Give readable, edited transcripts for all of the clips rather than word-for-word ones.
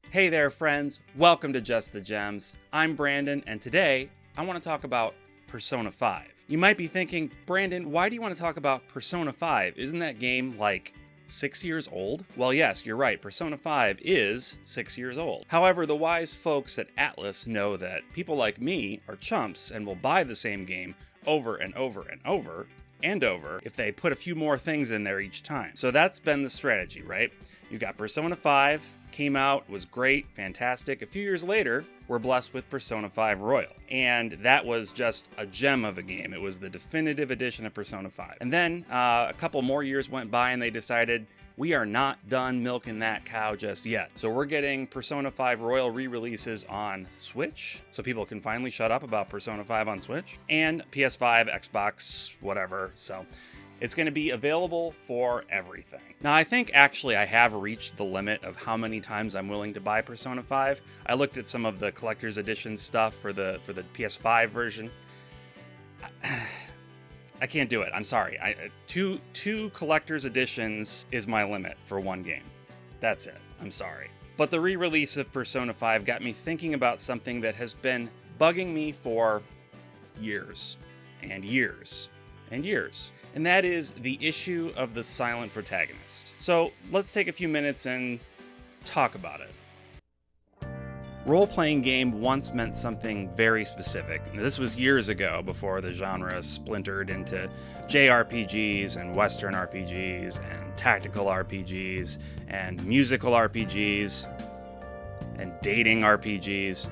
Hey there, friends. Welcome to Just the Gems. I'm Brandon, and today I want to talk about Persona 5. You might be thinking, Brandon, why do you want to talk about Persona 5? Isn't that game like 6 years old? Well, yes, you're right. Persona 5 is 6 years old. However, the wise folks at Atlus know that people like me are chumps and will buy the same game over and over and over and over if they put a few more things in there each time. So that's been the strategy, right? You got Persona 5, came out, was great, fantastic. A few years later, we're blessed with Persona 5 Royal. And that was just a gem of a game. It was the definitive edition of Persona 5. And then a couple more years went by and they decided, we are not done milking that cow just yet. So we're getting Persona 5 Royal re-releases on Switch, so people can finally shut up about Persona 5 on Switch, and PS5, Xbox, whatever. So it's going to be available for everything. Now, I think actually I have reached the limit of how many times I'm willing to buy Persona 5. I looked at some of the collector's edition stuff for the PS5 version. I can't do it. I'm sorry. Two collector's editions is my limit for one game. That's it. I'm sorry. But the re-release of Persona 5 got me thinking about something that has been bugging me for years and years and years. And that is the issue of the silent protagonist. So let's take a few minutes and talk about it. Role-playing game once meant something very specific. This was years ago, before the genre splintered into JRPGs and Western RPGs and tactical RPGs and musical RPGs and dating RPGs,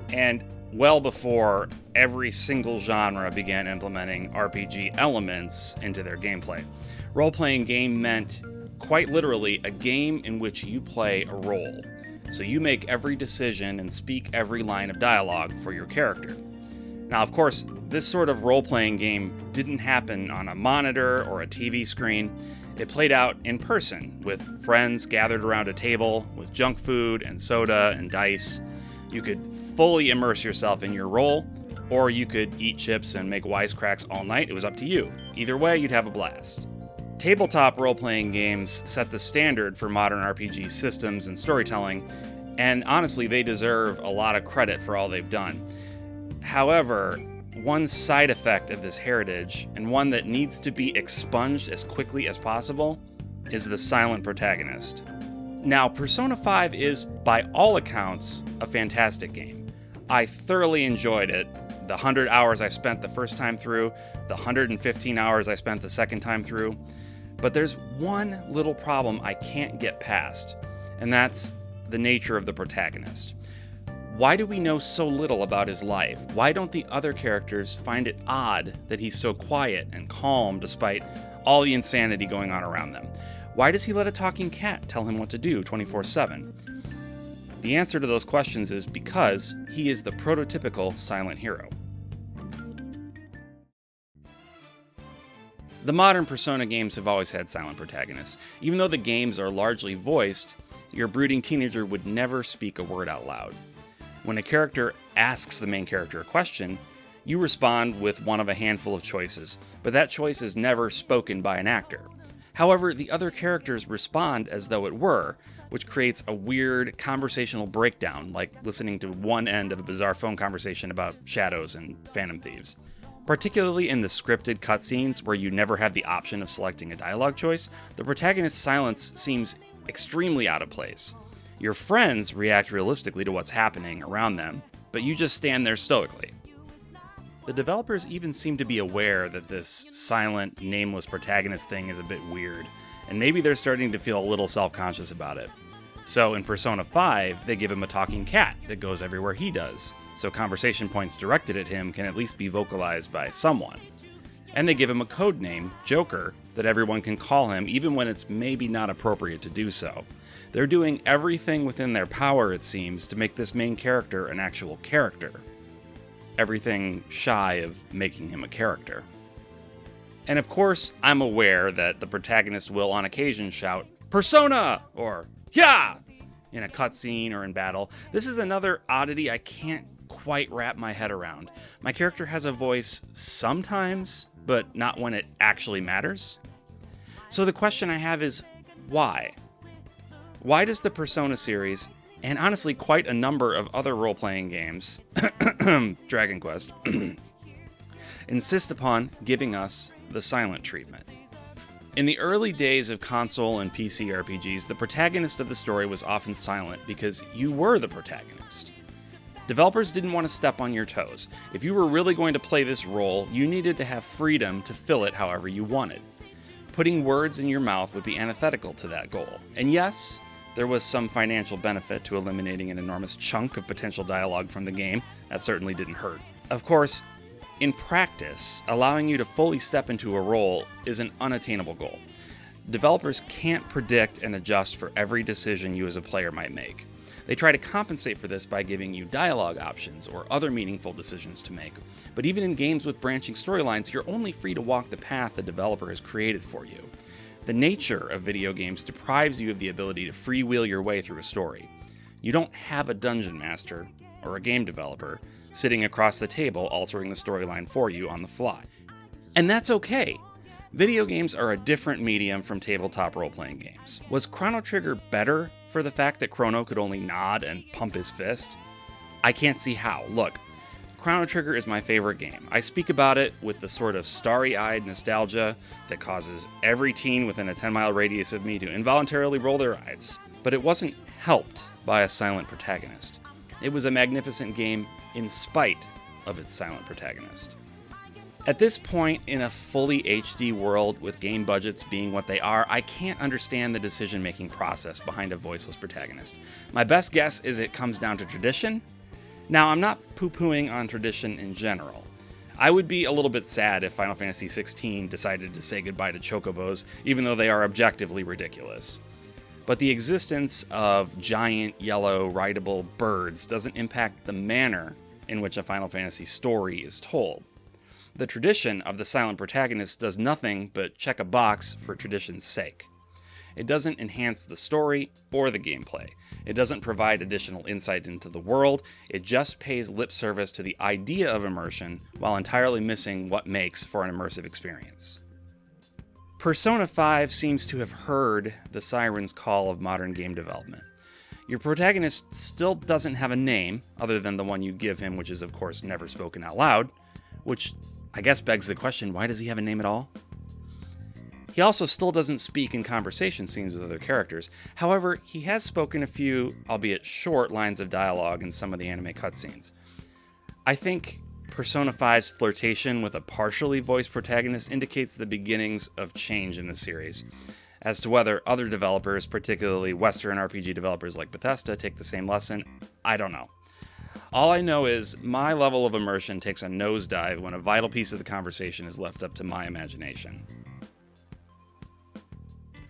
and well before every single genre began implementing RPG elements into their gameplay. Role-playing game meant, quite literally, a game in which you play a role. So you make every decision and speak every line of dialogue for your character. Now, of course, this sort of role-playing game didn't happen on a monitor or a TV screen. It played out in person, with friends gathered around a table, with junk food and soda and dice. You could fully immerse yourself in your role, or you could eat chips and make wisecracks all night. It was up to you. Either way, you'd have a blast. Tabletop role-playing games set the standard for modern RPG systems and storytelling, and honestly, they deserve a lot of credit for all they've done. However, one side effect of this heritage, and one that needs to be expunged as quickly as possible, is the silent protagonist. Now, Persona 5 is, by all accounts, a fantastic game. I thoroughly enjoyed it. The 100 hours I spent the first time through, the 115 hours I spent the second time through. But there's one little problem I can't get past, and that's the nature of the protagonist. Why do we know so little about his life? Why don't the other characters find it odd that he's so quiet and calm despite all the insanity going on around them? Why does he let a talking cat tell him what to do 24/7? The answer to those questions is because he is the prototypical silent hero. The modern Persona games have always had silent protagonists. Even though the games are largely voiced, your brooding teenager would never speak a word out loud. When a character asks the main character a question, you respond with one of a handful of choices, but that choice is never spoken by an actor. However, the other characters respond as though it were, which creates a weird conversational breakdown, like listening to one end of a bizarre phone conversation about shadows and Phantom Thieves. Particularly in the scripted cutscenes where you never have the option of selecting a dialogue choice, the protagonist's silence seems extremely out of place. Your friends react realistically to what's happening around them, but you just stand there stoically. The developers even seem to be aware that this silent, nameless protagonist thing is a bit weird, and maybe they're starting to feel a little self-conscious about it. So in Persona 5, they give him a talking cat that goes everywhere he does, so conversation points directed at him can at least be vocalized by someone. And they give him a code name, Joker, that everyone can call him even when it's maybe not appropriate to do so. They're doing everything within their power, it seems, to make this main character an actual character. Everything shy of making him a character. And of course, I'm aware that the protagonist will on occasion shout, "Persona!" or "Yeah!" in a cutscene or in battle. This is another oddity I can't quite wrap my head around. My character has a voice sometimes, but not when it actually matters. So the question I have is, why? Why does the Persona series and honestly quite a number of other role-playing games, Dragon Quest, insist upon giving us the silent treatment. In the early days of console and PC RPGs, the protagonist of the story was often silent because you were the protagonist. Developers didn't want to step on your toes. If you were really going to play this role, you needed to have freedom to fill it however you wanted. Putting words in your mouth would be antithetical to that goal. And yes, there was some financial benefit to eliminating an enormous chunk of potential dialogue from the game. That certainly didn't hurt. Of course, in practice, allowing you to fully step into a role is an unattainable goal. Developers can't predict and adjust for every decision you as a player might make. They try to compensate for this by giving you dialogue options or other meaningful decisions to make. But even in games with branching storylines, you're only free to walk the path the developer has created for you. The nature of video games deprives you of the ability to freewheel your way through a story. You don't have a dungeon master, or a game developer, sitting across the table altering the storyline for you on the fly. And that's okay. Video games are a different medium from tabletop role-playing games. Was Chrono Trigger better for the fact that Chrono could only nod and pump his fist? I can't see how. Look, Chrono Trigger is my favorite game. I speak about it with the sort of starry-eyed nostalgia that causes every teen within a 10-mile radius of me to involuntarily roll their eyes. But it wasn't helped by a silent protagonist. It was a magnificent game in spite of its silent protagonist. At this point in a fully HD world with game budgets being what they are, I can't understand the decision-making process behind a voiceless protagonist. My best guess is it comes down to tradition. Now, I'm not poo-pooing on tradition in general. I would be a little bit sad if Final Fantasy XVI decided to say goodbye to chocobos, even though they are objectively ridiculous. But the existence of giant, yellow, rideable birds doesn't impact the manner in which a Final Fantasy story is told. The tradition of the silent protagonist does nothing but check a box for tradition's sake. It doesn't enhance the story or the gameplay. It doesn't provide additional insight into the world. It just pays lip service to the idea of immersion while entirely missing what makes for an immersive experience. Persona 5 seems to have heard the siren's call of modern game development. Your protagonist still doesn't have a name, other than the one you give him, which is of course never spoken out loud, which I guess begs the question, why does he have a name at all? He also still doesn't speak in conversation scenes with other characters. However, he has spoken a few, albeit short, lines of dialogue in some of the anime cutscenes. I think Persona 5's flirtation with a partially voiced protagonist indicates the beginnings of change in the series. As to whether other developers, particularly Western RPG developers like Bethesda, take the same lesson, I don't know. All I know is my level of immersion takes a nosedive when a vital piece of the conversation is left up to my imagination.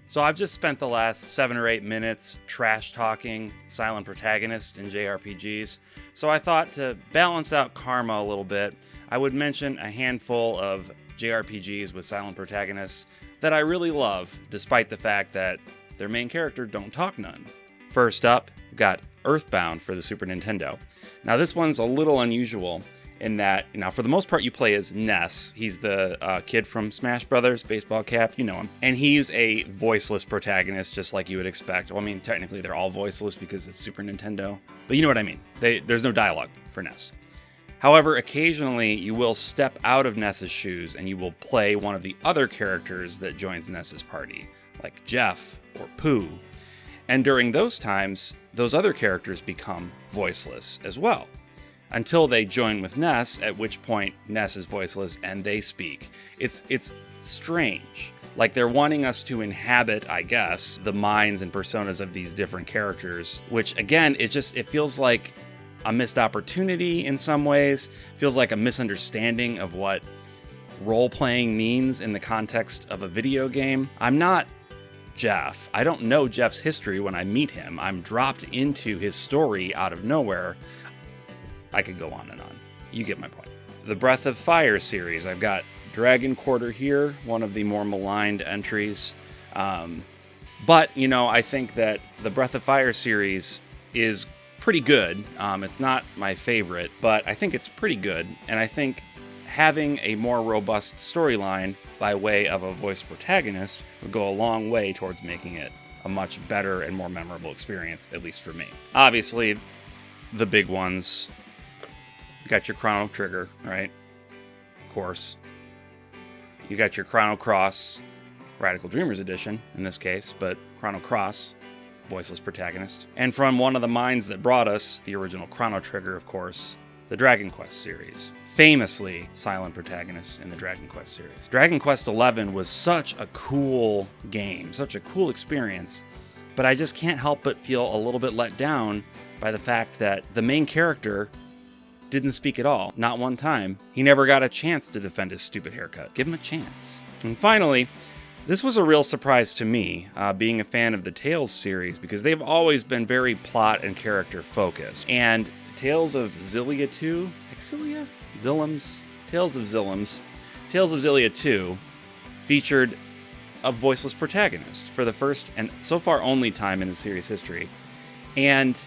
So I've just spent the last 7 or 8 minutes trash-talking silent protagonists in JRPGs, so I thought to balance out karma a little bit, I would mention a handful of JRPGs with silent protagonists that I really love, despite the fact that their main character don't talk none. First up, we've got Earthbound for the Super Nintendo. Now this one's a little unusual in that, for the most part you play as Ness. He's the kid from Smash Brothers, baseball cap, you know him. And he's a voiceless protagonist, just like you would expect. Well, I mean, technically they're all voiceless because it's Super Nintendo, but you know what I mean. There's no dialogue for Ness. However, occasionally you will step out of Ness's shoes and you will play one of the other characters that joins Ness's party, like Jeff or Pooh. And during those times, those other characters become voiceless as well, until they join with Ness, at which point Ness is voiceless and they speak. It's strange. Like they're wanting us to inhabit, I guess, the minds and personas of these different characters, which again, it feels like a missed opportunity in some ways. It feels like a misunderstanding of what role-playing means in the context of a video game. I'm not Jeff. I don't know Jeff's history when I meet him. I'm dropped into his story out of nowhere. I could go on and on. You get my point. The Breath of Fire series. I've got Dragon Quarter here, one of the more maligned entries. But, I think that the Breath of Fire series is pretty good. It's not my favorite, but I think it's pretty good. And I think having a more robust storyline by way of a voiced protagonist would go a long way towards making it a much better and more memorable experience, at least for me. Obviously, the big ones. You got your Chrono Trigger, right? Of course. You got your Chrono Cross, Radical Dreamers Edition, in this case, but Chrono Cross, voiceless protagonist. And from one of the minds that brought us, the original Chrono Trigger, of course, the Dragon Quest series. Famously silent protagonists in the Dragon Quest series. Dragon Quest XI was such a cool game, such a cool experience, but I just can't help but feel a little bit let down by the fact that the main character didn't speak at all, not one time. He never got a chance to defend his stupid haircut. Give him a chance. And finally, this was a real surprise to me, being a fan of the Tales series, because they've always been very plot and character focused. And Tales of Xillia 2, Exilia? Zillims? Tales of Zillims. Tales of Xillia 2 featured a voiceless protagonist for the first and so far only time in the series history. And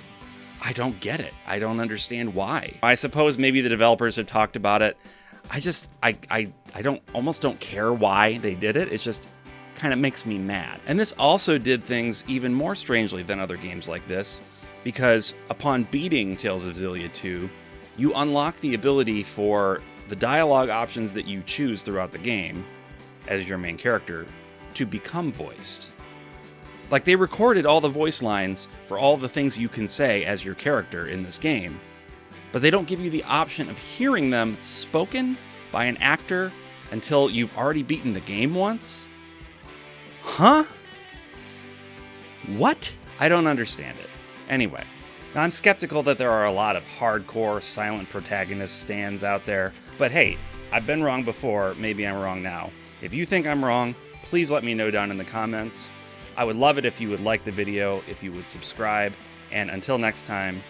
I don't get it. I don't understand why. I suppose maybe the developers had talked about it. I almost don't care why they did it. It's just kind of makes me mad. And this also did things even more strangely than other games like this, because upon beating Tales of Xillia 2, you unlock the ability for the dialogue options that you choose throughout the game as your main character to become voiced. Like, they recorded all the voice lines for all the things you can say as your character in this game, but they don't give you the option of hearing them spoken by an actor until you've already beaten the game once? Huh? What? I don't understand it. Anyway, now I'm skeptical that there are a lot of hardcore silent protagonist stands out there, but hey, I've been wrong before, maybe I'm wrong now. If you think I'm wrong, please let me know down in the comments. I would love it if you would like the video, if you would subscribe, and until next time,